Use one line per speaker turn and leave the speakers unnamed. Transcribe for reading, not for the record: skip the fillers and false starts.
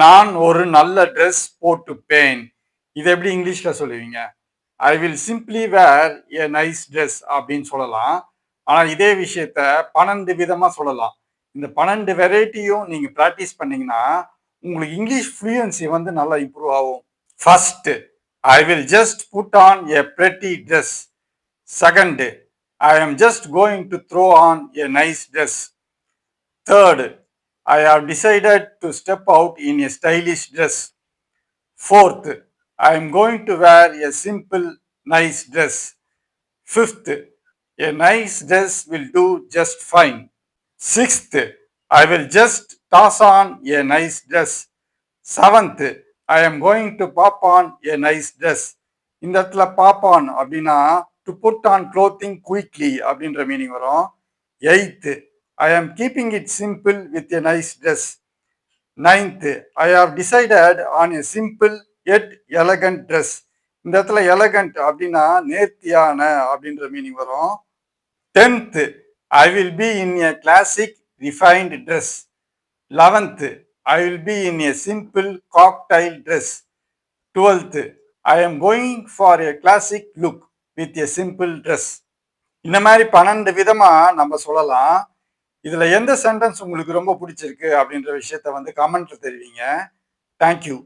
நான் ஒரு நல்ல ட்ரெஸ் போட்டுப்பேன். இத எப்படி இங்கிலீஷ்ல சொல்லுவீங்க? I will simply wear a nice dress அப்படின்னு சொல்லலாம். ஆனா இதே விஷயத்த 12 விதமா சொல்லலாம். இந்த 12 வெரைட்டியும் நீங்க பிராக்டிஸ் பண்ணீங்கன்னா, உங்களுக்கு இங்கிலீஷ் ஃப்ளூயன்சி வந்து நல்லா இம்ப்ரூவ் ஆகும். First, I will just put on a pretty dress. Second, I am just going to throw on a nice dress. Third, I have decided to step out in a stylish dress. Fourth, I am going to wear a simple, nice dress. Fifth, a nice dress will do just fine. Sixth, I will just toss on a nice dress. Seventh, I am going to pop on a nice dress. இந்த இடத்துல pop on அப்படின்னா to put on clothing quickly அப்படின்ற meaning வரும். Eighth, I am keeping it simple with a nice dress. Ninth, I have decided on a simple and elegant dress. இந்த இடத்துல elegant அப்படின்னா நேர்த்தியான அப்படின்ற மீனிங் வரும். Tenth, I will be in a classic refined dress. 11th, I will be in a simple cocktail dress. 12th, I am going for a classic look with a simple dress. இந்த மாதிரி 12 விதமா நம்ம சொல்லலாம். இதுல எந்த sentence உங்களுக்கு ரொம்ப பிடிச்சிருக்கு அப்படின்ற விஷயத்த வந்து கமெண்ட்ல தெரிவிங்க. தேங்க்யூ.